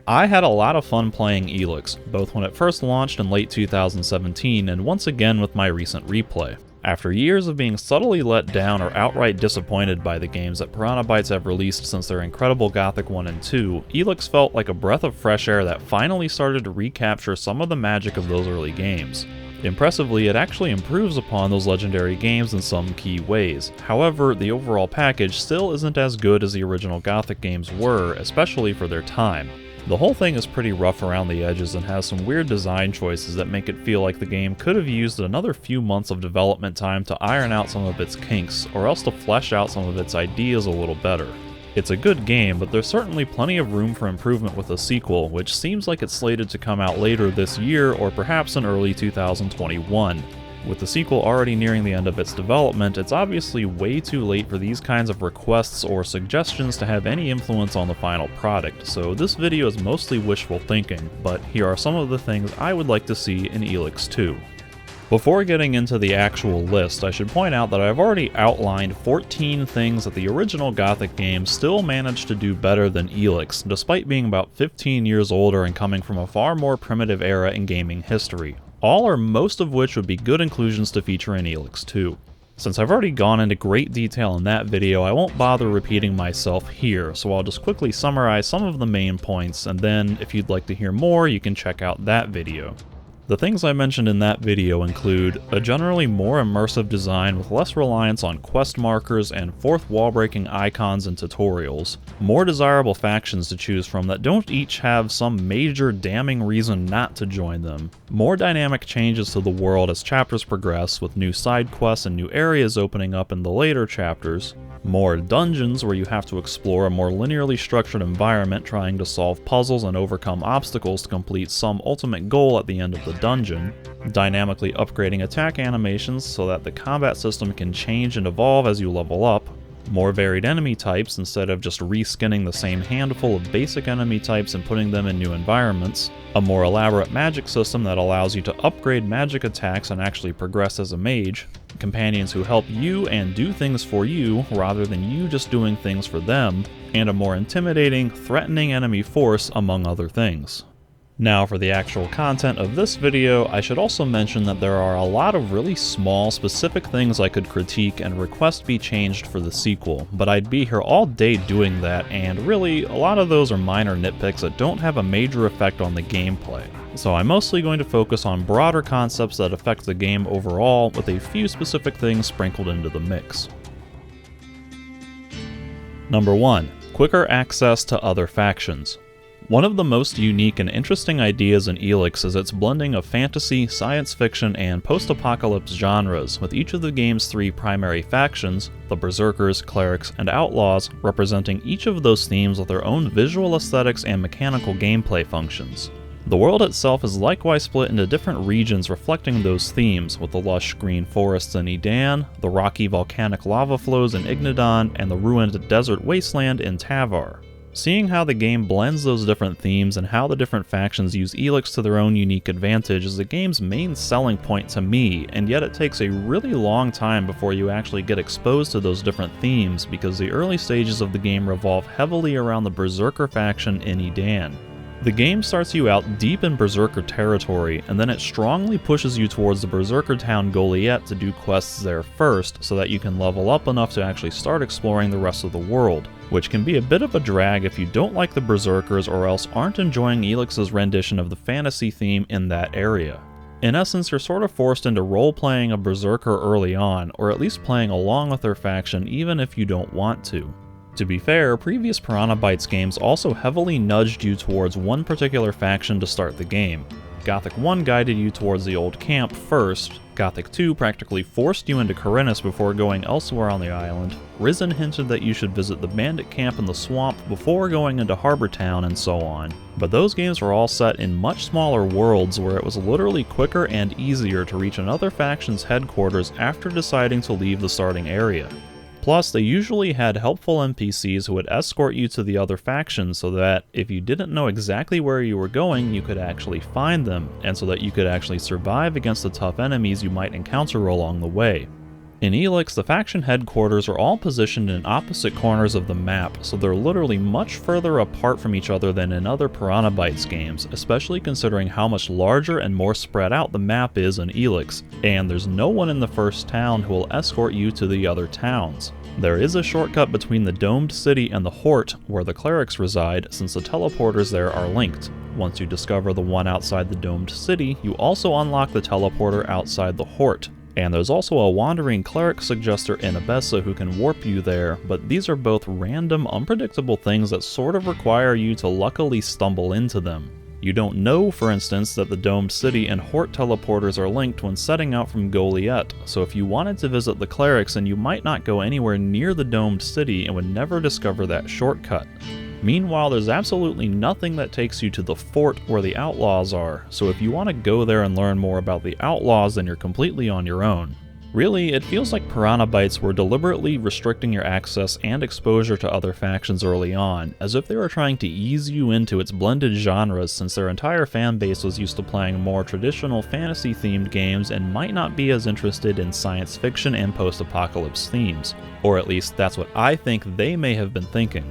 I had a lot of fun playing Elex, both when it first launched in late 2017 and once again with my recent replay. After years of being subtly let down or outright disappointed by the games that Piranha Bytes have released since their incredible Gothic 1 and 2, Elex felt like a breath of fresh air that finally started to recapture some of the magic of those early games. Impressively, it actually improves upon those legendary games in some key ways. However, the overall package still isn't as good as the original Gothic games were, especially for their time. The whole thing is pretty rough around the edges and has some weird design choices that make it feel like the game could have used another few months of development time to iron out some of its kinks, or else to flesh out some of its ideas a little better. It's a good game, but there's certainly plenty of room for improvement with a sequel, which seems like it's slated to come out later this year or perhaps in early 2021. With the sequel already nearing the end of its development, it's obviously way too late for these kinds of requests or suggestions to have any influence on the final product, so this video is mostly wishful thinking, but here are some of the things I would like to see in Elex 2. Before getting into the actual list, I should point out that I've already outlined 14 things that the original Gothic games still managed to do better than Elex, despite being about 15 years older and coming from a far more primitive era in gaming history. All or most of which would be good inclusions to feature in Elex 2. Since I've already gone into great detail in that video, I won't bother repeating myself here, so I'll just quickly summarize some of the main points, and then if you'd like to hear more, you can check out that video. The things I mentioned in that video include a generally more immersive design with less reliance on quest markers and fourth wall-breaking icons and tutorials, more desirable factions to choose from that don't each have some major damning reason not to join them, more dynamic changes to the world as chapters progress with new side quests and new areas opening up in the later chapters, more dungeons where you have to explore a more linearly structured environment trying to solve puzzles and overcome obstacles to complete some ultimate goal at the end of the dungeon, dynamically upgrading attack animations so that the combat system can change and evolve as you level up, more varied enemy types instead of just reskinning the same handful of basic enemy types and putting them in new environments, a more elaborate magic system that allows you to upgrade magic attacks and actually progress as a mage, companions who help you and do things for you rather than you just doing things for them, and a more intimidating, threatening enemy force, among other things. Now for the actual content of this video, I should also mention that there are a lot of really small, specific things I could critique and request be changed for the sequel, but I'd be here all day doing that, and really, a lot of those are minor nitpicks that don't have a major effect on the gameplay. So I'm mostly going to focus on broader concepts that affect the game overall, with a few specific things sprinkled into the mix. Number 1. Quicker access to other factions. One of the most unique and interesting ideas in Elex is its blending of fantasy, science fiction, and post-apocalypse genres, with each of the game's 3 primary factions, the Berserkers, Clerics, and Outlaws, representing each of those themes with their own visual aesthetics and mechanical gameplay functions. The world itself is likewise split into different regions reflecting those themes, with the lush green forests in Edan, the rocky volcanic lava flows in Ignadon, and the ruined desert wasteland in Tavar. Seeing how the game blends those different themes and how the different factions use Elex to their own unique advantage is the game's main selling point to me, and yet it takes a really long time before you actually get exposed to those different themes because the early stages of the game revolve heavily around the Berserker faction in Edan. The game starts you out deep in Berserker territory, and then it strongly pushes you towards the Berserker town Goliath to do quests there first, so that you can level up enough to actually start exploring the rest of the world, which can be a bit of a drag if you don't like the Berserkers or else aren't enjoying Elix's rendition of the fantasy theme in that area. In essence, you're sort of forced into role-playing a Berserker early on, or at least playing along with their faction even if you don't want to. To be fair, previous Piranha Bytes games also heavily nudged you towards one particular faction to start the game. Gothic 1 guided you towards the old camp first, Gothic 2 practically forced you into Corinus before going elsewhere on the island, Risen hinted that you should visit the bandit camp in the swamp before going into Harbor Town, and so on. But those games were all set in much smaller worlds where it was literally quicker and easier to reach another faction's headquarters after deciding to leave the starting area. Plus, they usually had helpful NPCs who would escort you to the other factions so that if you didn't know exactly where you were going, you could actually find them, and so that you could actually survive against the tough enemies you might encounter along the way. In Elex, the faction headquarters are all positioned in opposite corners of the map, so they're literally much further apart from each other than in other Piranha Bytes games, especially considering how much larger and more spread out the map is in Elex, and there's no one in the first town who will escort you to the other towns. There is a shortcut between the domed city and the Hort, where the clerics reside, since the teleporters there are linked. Once you discover the one outside the domed city, you also unlock the teleporter outside the Hort. And there's also a wandering cleric suggester in Abessa who can warp you there, but these are both random, unpredictable things that sort of require you to luckily stumble into them. You don't know, for instance, that the domed city and Hort teleporters are linked when setting out from Goliath, so if you wanted to visit the clerics, then you might not go anywhere near the domed city and would never discover that shortcut. Meanwhile, there's absolutely nothing that takes you to the fort where the outlaws are, so if you want to go there and learn more about the outlaws, then you're completely on your own. Really, it feels like Piranha Bytes were deliberately restricting your access and exposure to other factions early on, as if they were trying to ease you into its blended genres since their entire fanbase was used to playing more traditional fantasy-themed games and might not be as interested in science fiction and post-apocalypse themes. Or at least that's what I think they may have been thinking.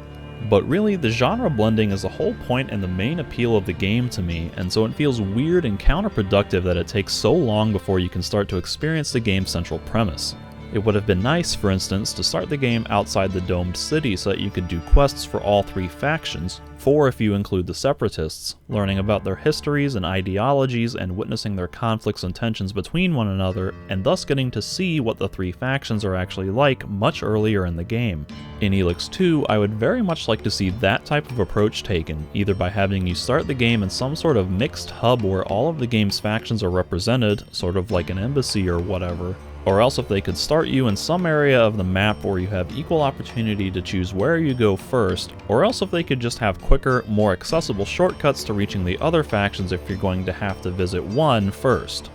But really, the genre blending is the whole point and the main appeal of the game to me, and so it feels weird and counterproductive that it takes so long before you can start to experience the game's central premise. It would have been nice, for instance, to start the game outside the domed city so that you could do quests for all three factions, 4 if you include the Separatists, learning about their histories and ideologies and witnessing their conflicts and tensions between one another, and thus getting to see what the 3 factions are actually like much earlier in the game. In Elex II, I would very much like to see that type of approach taken, either by having you start the game in some sort of mixed hub where all of the game's factions are represented, sort of like an embassy or whatever, or else if they could start you in some area of the map where you have equal opportunity to choose where you go first, or else if they could just have quicker, more accessible shortcuts to reaching the other factions if you're going to have to visit one first.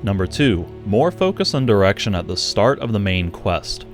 Number 2. More focus and direction at the start of the main quest.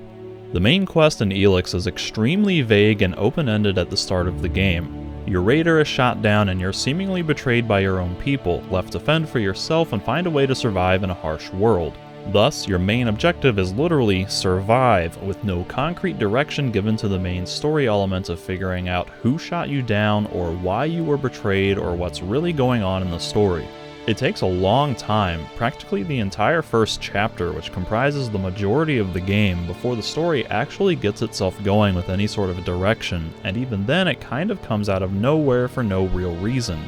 The main quest in Elex is extremely vague and open-ended at the start of the game. Your raider is shot down and you're seemingly betrayed by your own people, left to fend for yourself and find a way to survive in a harsh world. Thus, your main objective is literally survive, with no concrete direction given to the main story element of figuring out who shot you down or why you were betrayed or what's really going on in the story. It takes a long time, practically the entire first chapter, which comprises the majority of the game, before the story actually gets itself going with any sort of direction, and even then it kind of comes out of nowhere for no real reason.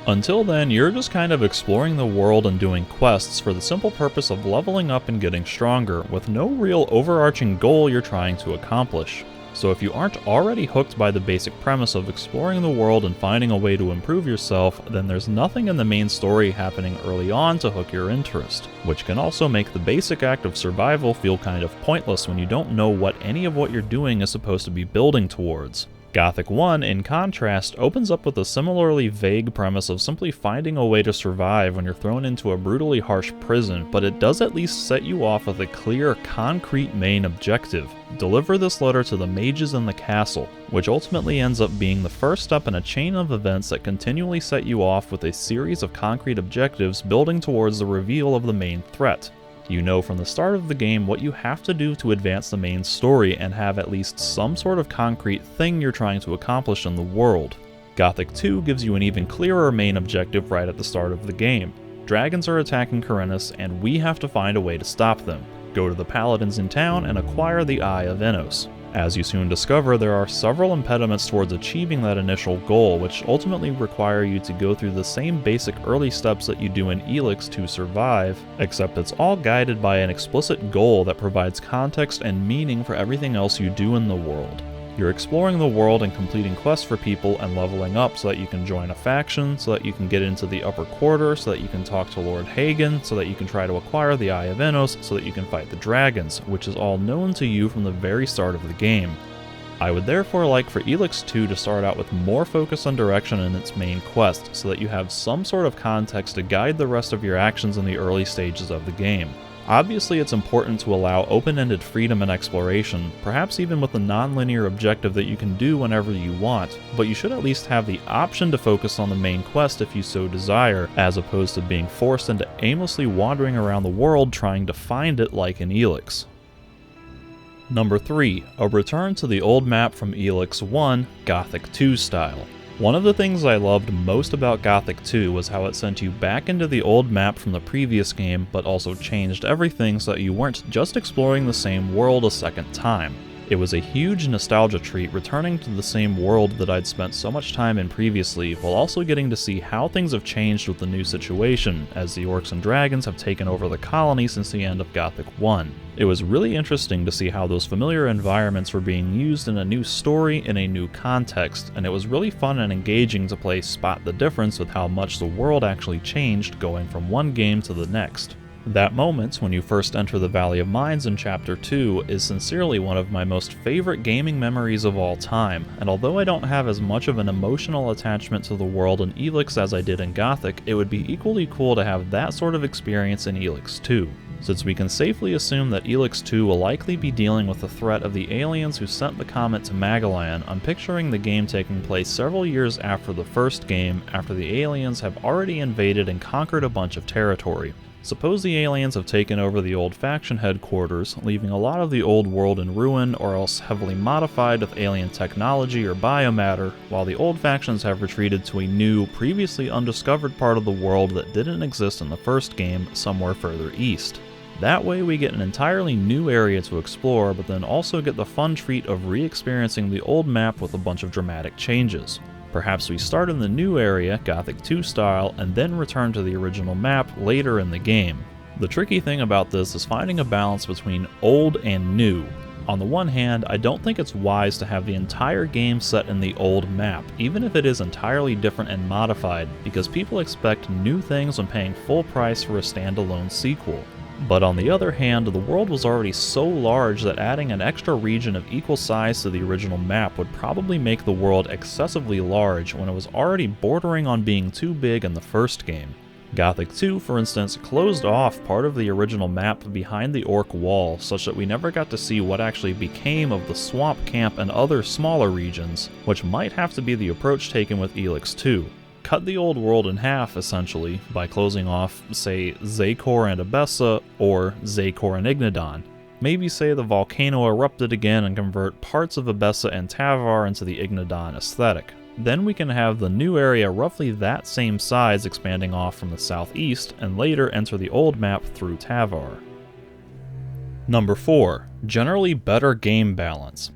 Until then, you're just kind of exploring the world and doing quests for the simple purpose of leveling up and getting stronger, with no real overarching goal you're trying to accomplish. So if you aren't already hooked by the basic premise of exploring the world and finding a way to improve yourself, then there's nothing in the main story happening early on to hook your interest, which can also make the basic act of survival feel kind of pointless when you don't know what any of what you're doing is supposed to be building towards. Gothic I, in contrast, opens up with a similarly vague premise of simply finding a way to survive when you're thrown into a brutally harsh prison, but it does at least set you off with a clear, concrete main objective: deliver this letter to the mages in the castle, which ultimately ends up being the first step in a chain of events that continually set you off with a series of concrete objectives building towards the reveal of the main threat. You know from the start of the game what you have to do to advance the main story and have at least some sort of concrete thing you're trying to accomplish in the world. Gothic 2 gives you an even clearer main objective right at the start of the game. Dragons are attacking Corinthus and we have to find a way to stop them. Go to the paladins in town and acquire the Eye of Enos. As you soon discover, there are several impediments towards achieving that initial goal, which ultimately require you to go through the same basic early steps that you do in Elex to survive, except it's all guided by an explicit goal that provides context and meaning for everything else you do in the world. You're exploring the world and completing quests for people and leveling up so that you can join a faction, so that you can get into the upper quarter, so that you can talk to Lord Hagen, so that you can try to acquire the Eye of Enos, so that you can fight the dragons, which is all known to you from the very start of the game. I would therefore like for Elex 2 to start out with more focus and direction in its main quest, so that you have some sort of context to guide the rest of your actions in the early stages of the game. Obviously, it's important to allow open-ended freedom and exploration, perhaps even with a non-linear objective that you can do whenever you want, but you should at least have the option to focus on the main quest if you so desire, as opposed to being forced into aimlessly wandering around the world trying to find it like in Elex. Number 3. A return to the old map from Elex I, Gothic 2 style. One of the things I loved most about Gothic 2 was how it sent you back into the old map from the previous game, but also changed everything so that you weren't just exploring the same world a second time. It was a huge nostalgia treat returning to the same world that I'd spent so much time in previously, while also getting to see how things have changed with the new situation, as the orcs and dragons have taken over the colony since the end of Gothic 1. It was really interesting to see how those familiar environments were being used in a new story in a new context, and it was really fun and engaging to play Spot the Difference with how much the world actually changed going from one game to the next. That moment, when you first enter the Valley of Mines in Chapter 2, is sincerely one of my most favorite gaming memories of all time, and although I don't have as much of an emotional attachment to the world in Elex as I did in Gothic, it would be equally cool to have that sort of experience in Elex 2. Since we can safely assume that Elex 2 will likely be dealing with the threat of the aliens who sent the comet to Magellan, I'm picturing the game taking place several years after the first game, after the aliens have already invaded and conquered a bunch of territory. Suppose the aliens have taken over the old faction headquarters, leaving a lot of the old world in ruin or else heavily modified with alien technology or biomatter, while the old factions have retreated to a new, previously undiscovered part of the world that didn't exist in the first game, somewhere further east. That way we get an entirely new area to explore, but then also get the fun treat of re-experiencing the old map with a bunch of dramatic changes. Perhaps we start in the new area, Gothic 2 style, and then return to the original map later in the game. The tricky thing about this is finding a balance between old and new. On the one hand, I don't think it's wise to have the entire game set in the old map, even if it is entirely different and modified, because people expect new things when paying full price for a standalone sequel. But on the other hand, the world was already so large that adding an extra region of equal size to the original map would probably make the world excessively large when it was already bordering on being too big in the first game. Gothic 2, for instance, closed off part of the original map behind the orc wall, such that we never got to see what actually became of the swamp camp and other smaller regions, which might have to be the approach taken with Elex 2. Cut the old world in half, essentially, by closing off, say, Zakor and Abessa, or Zakor and Ignadon. Maybe say the volcano erupted again and convert parts of Abessa and Tavar into the Ignadon aesthetic. Then we can have the new area roughly that same size expanding off from the southeast, and later enter the old map through Tavar. Number 4. Generally better game balance.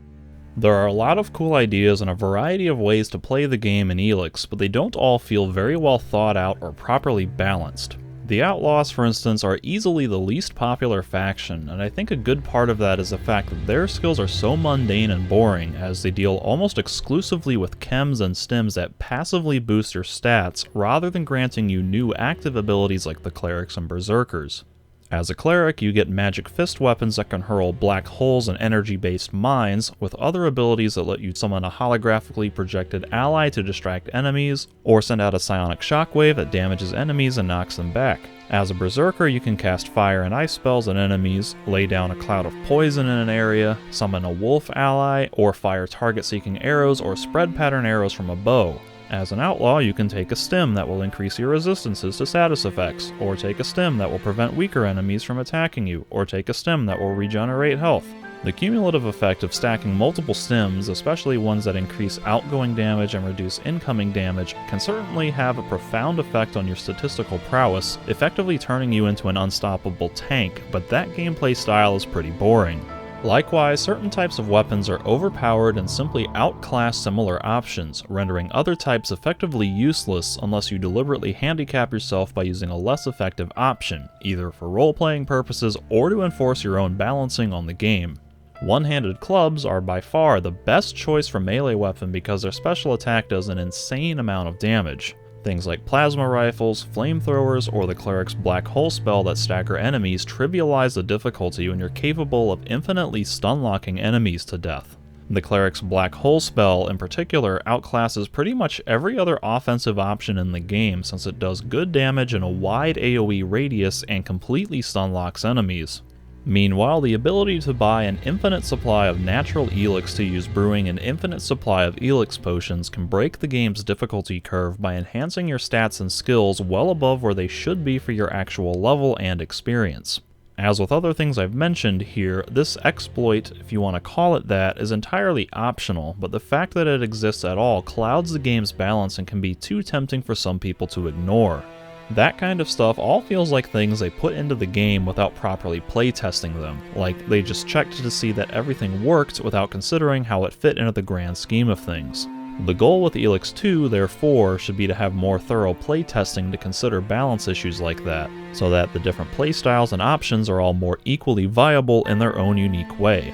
There are a lot of cool ideas and a variety of ways to play the game in Elex, but they don't all feel very well thought out or properly balanced. The Outlaws, for instance, are easily the least popular faction, and I think a good part of that is the fact that their skills are so mundane and boring, as they deal almost exclusively with chems and stims that passively boost your stats, rather than granting you new active abilities like the clerics and berserkers. As a cleric, you get magic fist weapons that can hurl black holes and energy-based mines, with other abilities that let you summon a holographically projected ally to distract enemies, or send out a psionic shockwave that damages enemies and knocks them back. As a berserker, you can cast fire and ice spells on enemies, lay down a cloud of poison in an area, summon a wolf ally, or fire target-seeking arrows or spread pattern arrows from a bow. As an outlaw, you can take a stim that will increase your resistances to status effects, or take a stim that will prevent weaker enemies from attacking you, or take a stim that will regenerate health. The cumulative effect of stacking multiple stims, especially ones that increase outgoing damage and reduce incoming damage, can certainly have a profound effect on your statistical prowess, effectively turning you into an unstoppable tank, but that gameplay style is pretty boring. Likewise, certain types of weapons are overpowered and simply outclass similar options, rendering other types effectively useless unless you deliberately handicap yourself by using a less effective option, either for role-playing purposes or to enforce your own balancing on the game. One-handed clubs are by far the best choice for melee weapon because their special attack does an insane amount of damage. Things like plasma rifles, flamethrowers, or the cleric's black hole spell that stagger enemies trivialize the difficulty when you're capable of infinitely stun-locking enemies to death. The Cleric's Black Hole spell, in particular, outclasses pretty much every other offensive option in the game since it does good damage in a wide AoE radius and completely stunlocks enemies. Meanwhile, the ability to buy an infinite supply of natural Elex to use brewing an infinite supply of Elex potions can break the game's difficulty curve by enhancing your stats and skills well above where they should be for your actual level and experience. As with other things I've mentioned here, this exploit, if you want to call it that, is entirely optional, but the fact that it exists at all clouds the game's balance and can be too tempting for some people to ignore. That kind of stuff all feels like things they put into the game without properly playtesting them, like they just checked to see that everything worked without considering how it fit into the grand scheme of things. The goal with Elex II, therefore, should be to have more thorough playtesting to consider balance issues like that, so that the different playstyles and options are all more equally viable in their own unique way.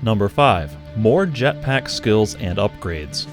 Number 5. More jetpack skills and upgrades.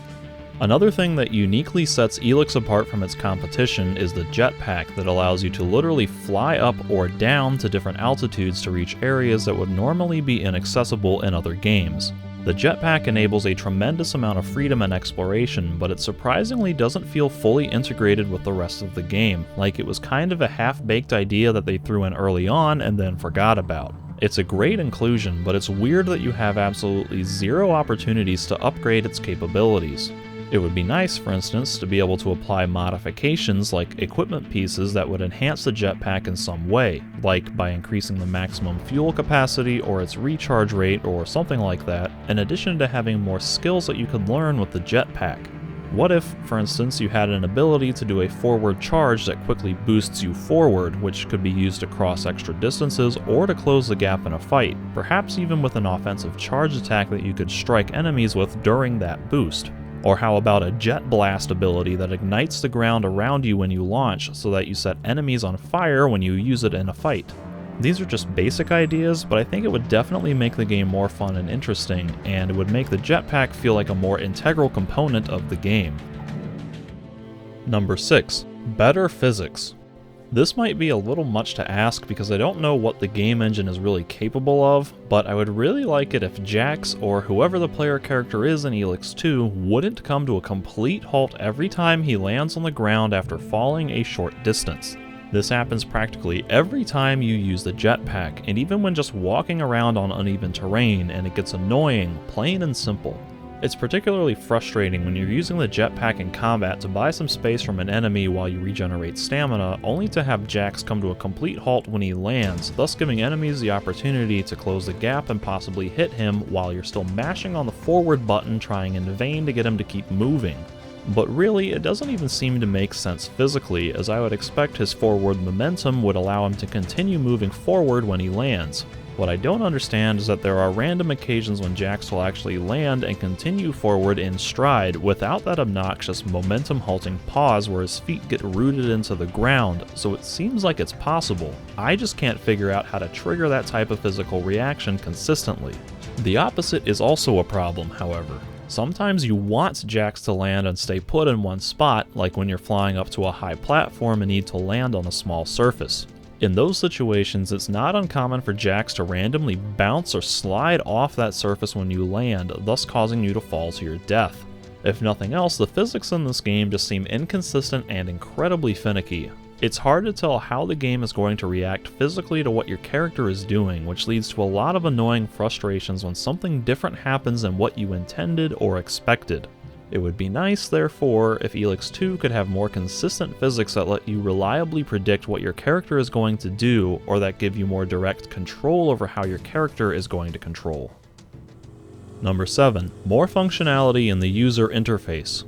Another thing that uniquely sets Elex apart from its competition is the jetpack that allows you to literally fly up or down to different altitudes to reach areas that would normally be inaccessible in other games. The jetpack enables a tremendous amount of freedom and exploration, but it surprisingly doesn't feel fully integrated with the rest of the game, like it was kind of a half-baked idea that they threw in early on and then forgot about. It's a great inclusion, but it's weird that you have absolutely zero opportunities to upgrade its capabilities. It would be nice, for instance, to be able to apply modifications like equipment pieces that would enhance the jetpack in some way, like by increasing the maximum fuel capacity or its recharge rate or something like that, in addition to having more skills that you could learn with the jetpack. What if, for instance, you had an ability to do a forward charge that quickly boosts you forward, which could be used to cross extra distances or to close the gap in a fight, perhaps even with an offensive charge attack that you could strike enemies with during that boost? Or how about a jet blast ability that ignites the ground around you when you launch so that you set enemies on fire when you use it in a fight? These are just basic ideas, but I think it would definitely make the game more fun and interesting, and it would make the jetpack feel like a more integral component of the game. Number 6. Better physics. This might be a little much to ask because I don't know what the game engine is really capable of, but I would really like it if Jax, or whoever the player character is in Elex II, wouldn't come to a complete halt every time he lands on the ground after falling a short distance. This happens practically every time you use the jetpack, and even when just walking around on uneven terrain, and it gets annoying, plain and simple. It's particularly frustrating when you're using the jetpack in combat to buy some space from an enemy while you regenerate stamina, only to have Jax come to a complete halt when he lands, thus giving enemies the opportunity to close the gap and possibly hit him while you're still mashing on the forward button trying in vain to get him to keep moving. But really, it doesn't even seem to make sense physically, as I would expect his forward momentum would allow him to continue moving forward when he lands. What I don't understand is that there are random occasions when Jax will actually land and continue forward in stride without that obnoxious momentum-halting pause where his feet get rooted into the ground, so it seems like it's possible. I just can't figure out how to trigger that type of physical reaction consistently. The opposite is also a problem, however. Sometimes you want Jax to land and stay put in one spot, like when you're flying up to a high platform and need to land on a small surface. In those situations, it's not uncommon for Jax to randomly bounce or slide off that surface when you land, thus causing you to fall to your death. If nothing else, the physics in this game just seem inconsistent and incredibly finicky. It's hard to tell how the game is going to react physically to what your character is doing, which leads to a lot of annoying frustrations when something different happens than what you intended or expected. It would be nice, therefore, if Elex II could have more consistent physics that let you reliably predict what your character is going to do, or that give you more direct control over how your character is going to control. Number 7. More functionality in the user interface.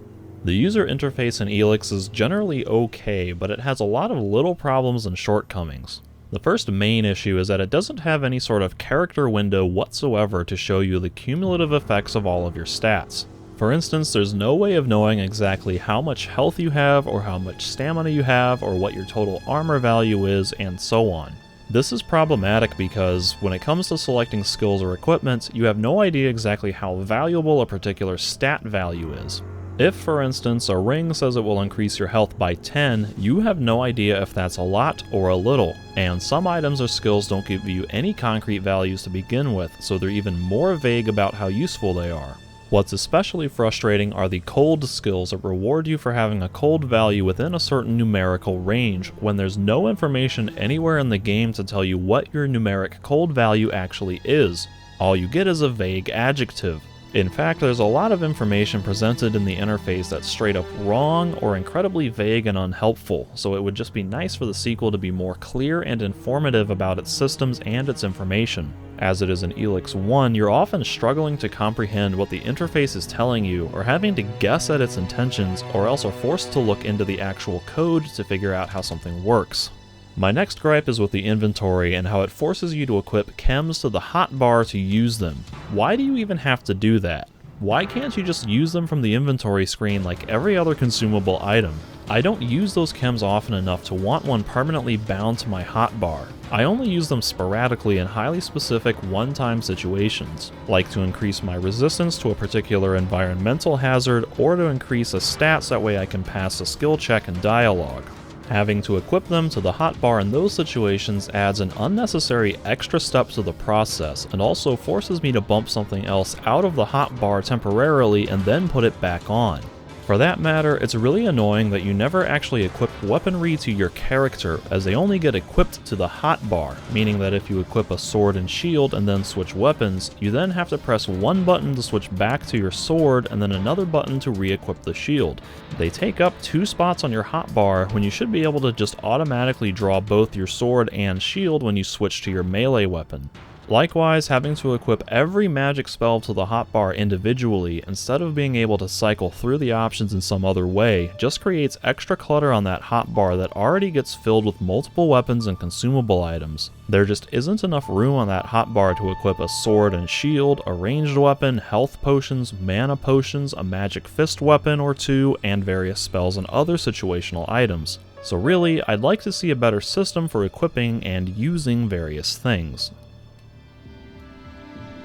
The user interface in Elex is generally okay, but it has a lot of little problems and shortcomings. The first main issue is that it doesn't have any sort of character window whatsoever to show you the cumulative effects of all of your stats. For instance, there's no way of knowing exactly how much health you have, or how much stamina you have, or what your total armor value is, and so on. This is problematic because, when it comes to selecting skills or equipment, you have no idea exactly how valuable a particular stat value is. If, for instance, a ring says it will increase your health by 10, you have no idea if that's a lot or a little, and some items or skills don't give you any concrete values to begin with, so they're even more vague about how useful they are. What's especially frustrating are the cold skills that reward you for having a cold value within a certain numerical range, when there's no information anywhere in the game to tell you what your numeric cold value actually is. All you get is a vague adjective. In fact, there's a lot of information presented in the interface that's straight up wrong or incredibly vague and unhelpful, so it would just be nice for the sequel to be more clear and informative about its systems and its information. As it is in Elex I, you're often struggling to comprehend what the interface is telling you, or having to guess at its intentions, or else are forced to look into the actual code to figure out how something works. My next gripe is with the inventory and how it forces you to equip chems to the hotbar to use them. Why do you even have to do that? Why can't you just use them from the inventory screen like every other consumable item? I don't use those chems often enough to want one permanently bound to my hotbar. I only use them sporadically in highly specific one-time situations, like to increase my resistance to a particular environmental hazard or to increase a stat so that way I can pass a skill check in dialogue. Having to equip them to the hotbar in those situations adds an unnecessary extra step to the process and also forces me to bump something else out of the hotbar temporarily and then put it back on. For that matter, it's really annoying that you never actually equip weaponry to your character, as they only get equipped to the hotbar, meaning that if you equip a sword and shield and then switch weapons, you then have to press one button to switch back to your sword and then another button to re-equip the shield. They take up 2 spots on your hotbar when you should be able to just automatically draw both your sword and shield when you switch to your melee weapon. Likewise, having to equip every magic spell to the hotbar individually instead of being able to cycle through the options in some other way just creates extra clutter on that hotbar that already gets filled with multiple weapons and consumable items. There just isn't enough room on that hotbar to equip a sword and shield, a ranged weapon, health potions, mana potions, a magic fist weapon or 2, and various spells and other situational items. So really, I'd like to see a better system for equipping and using various things.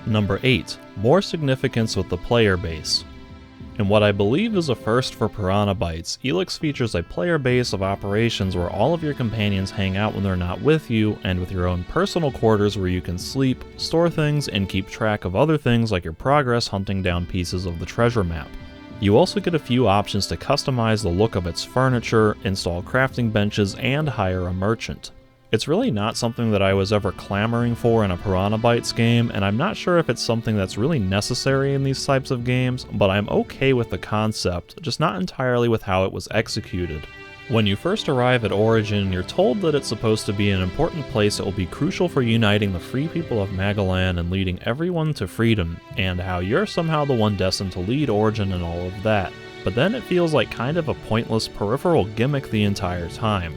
Number 8. More significance with the player base. In what I believe is a first for Piranha Bytes, Elex features a player base of operations where all of your companions hang out when they're not with you, and with your own personal quarters where you can sleep, store things, and keep track of other things like your progress hunting down pieces of the treasure map. You also get a few options to customize the look of its furniture, install crafting benches, and hire a merchant. It's really not something that I was ever clamoring for in a Piranha Bytes game, and I'm not sure if it's something that's really necessary in these types of games, but I'm okay with the concept, just not entirely with how it was executed. When you first arrive at Origin, you're told that it's supposed to be an important place that will be crucial for uniting the free people of Magalan and leading everyone to freedom, and how you're somehow the one destined to lead Origin and all of that. But then it feels like kind of a pointless peripheral gimmick the entire time.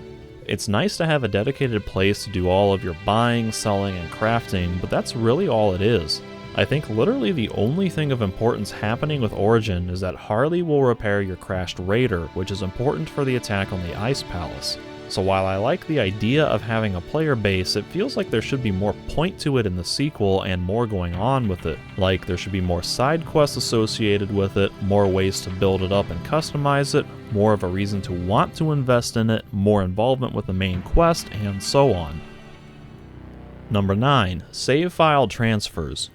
It's nice to have a dedicated place to do all of your buying, selling, and crafting, but that's really all it is. I think literally the only thing of importance happening with Origin is that Harley will repair your crashed raider, which is important for the attack on the Ice Palace. So while I like the idea of having a player base, it feels like there should be more point to it in the sequel and more going on with it. Like there should be more side quests associated with it, more ways to build it up and customize it, more of a reason to want to invest in it, more involvement with the main quest, and so on. Number 9. Save file transfers.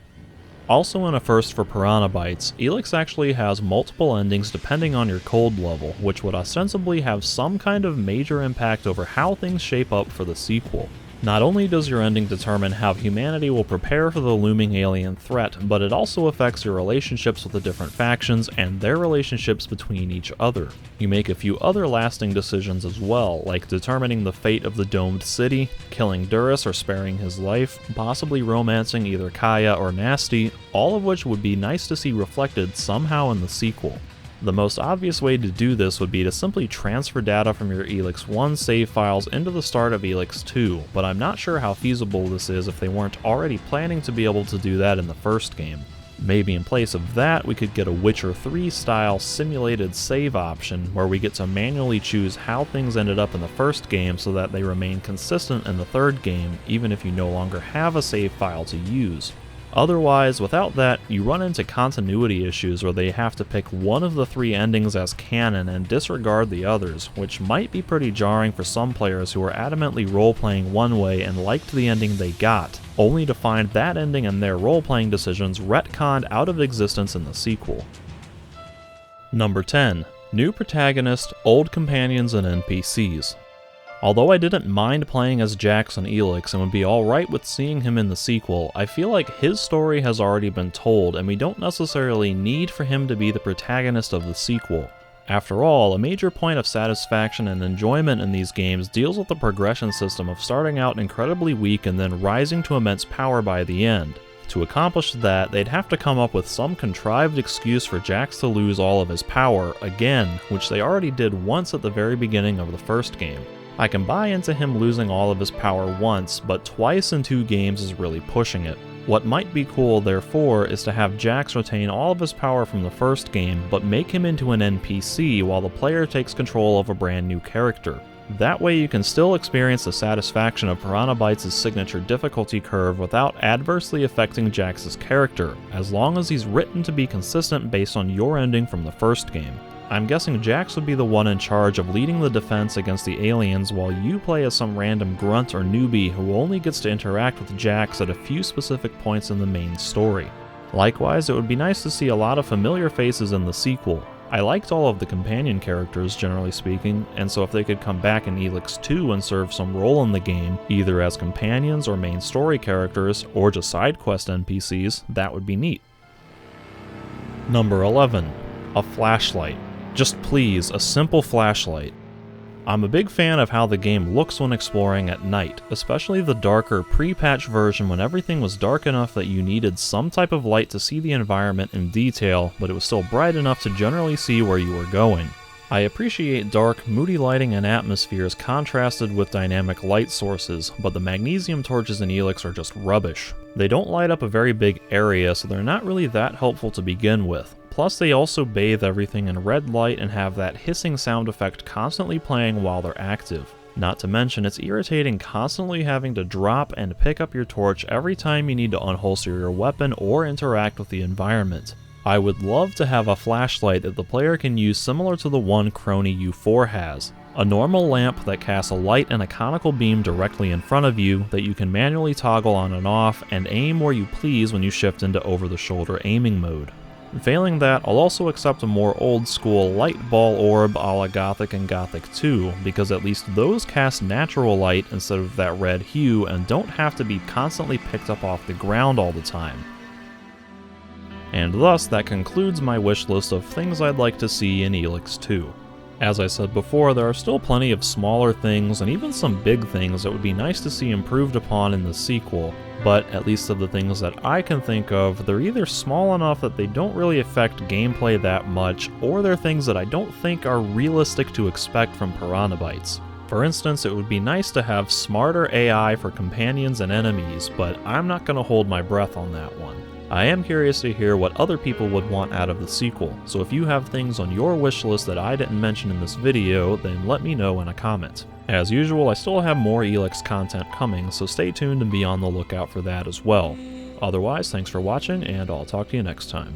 Also in a first for Piranha Bytes, Elex actually has multiple endings depending on your cold level, which would ostensibly have some kind of major impact over how things shape up for the sequel. Not only does your ending determine how humanity will prepare for the looming alien threat, but it also affects your relationships with the different factions and their relationships between each other. You make a few other lasting decisions as well, like determining the fate of the domed city, killing Duras or sparing his life, possibly romancing either Kaya or Nasty, all of which would be nice to see reflected somehow in the sequel. The most obvious way to do this would be to simply transfer data from your Elex I save files into the start of Elex II, but I'm not sure how feasible this is if they weren't already planning to be able to do that in the first game. Maybe in place of that, we could get a Witcher 3 style simulated save option where we get to manually choose how things ended up in the first game so that they remain consistent in the third game, even if you no longer have a save file to use. Otherwise, without that, you run into continuity issues where they have to pick one of the 3 endings as canon and disregard the others, which might be pretty jarring for some players who are adamantly role-playing one way and liked the ending they got, only to find that ending and their role-playing decisions retconned out of existence in the sequel. Number 10. New protagonist, old companions, and NPCs. Although I didn't mind playing as Jax and Elex and would be alright with seeing him in the sequel, I feel like his story has already been told and we don't necessarily need for him to be the protagonist of the sequel. After all, a major point of satisfaction and enjoyment in these games deals with the progression system of starting out incredibly weak and then rising to immense power by the end. To accomplish that, they'd have to come up with some contrived excuse for Jax to lose all of his power again, which they already did once at the very beginning of the first game. I can buy into him losing all of his power once, but twice in 2 games is really pushing it. What might be cool, therefore, is to have Jax retain all of his power from the first game, but make him into an NPC while the player takes control of a brand new character. That way you can still experience the satisfaction of Piranha Bytes' signature difficulty curve without adversely affecting Jax's character, as long as he's written to be consistent based on your ending from the first game. I'm guessing Jax would be the one in charge of leading the defense against the aliens while you play as some random grunt or newbie who only gets to interact with Jax at a few specific points in the main story. Likewise, it would be nice to see a lot of familiar faces in the sequel. I liked all of the companion characters, generally speaking, and so if they could come back in Elex II and serve some role in the game, either as companions or main story characters, or just side quest NPCs, that would be neat. Number 11. A flashlight. Just please, a simple flashlight. I'm a big fan of how the game looks when exploring at night, especially the darker pre-patch version when everything was dark enough that you needed some type of light to see the environment in detail, but it was still bright enough to generally see where you were going. I appreciate dark, moody lighting and atmospheres contrasted with dynamic light sources, but the magnesium torches in Elex are just rubbish. They don't light up a very big area, so they're not really that helpful to begin with. Plus, they also bathe everything in red light and have that hissing sound effect constantly playing while they're active. Not to mention, it's irritating constantly having to drop and pick up your torch every time you need to unholster your weapon or interact with the environment. I would love to have a flashlight that the player can use similar to the one Crony U4 has. A normal lamp that casts a light and a conical beam directly in front of you that you can manually toggle on and off and aim where you please when you shift into over-the-shoulder aiming mode. Failing that, I'll also accept a more old-school light ball orb a la Gothic and Gothic 2, because at least those cast natural light instead of that red hue and don't have to be constantly picked up off the ground all the time. And thus, that concludes my wish list of things I'd like to see in Elex 2. As I said before, there are still plenty of smaller things and even some big things that would be nice to see improved upon in the sequel, but at least of the things that I can think of, they're either small enough that they don't really affect gameplay that much, or they're things that I don't think are realistic to expect from Piranha Bytes. For instance, it would be nice to have smarter AI for companions and enemies, but I'm not going to hold my breath on that one. I am curious to hear what other people would want out of the sequel, so if you have things on your wish list that I didn't mention in this video, then let me know in a comment. As usual, I still have more Elex content coming, so stay tuned and be on the lookout for that as well. Otherwise, thanks for watching, and I'll talk to you next time.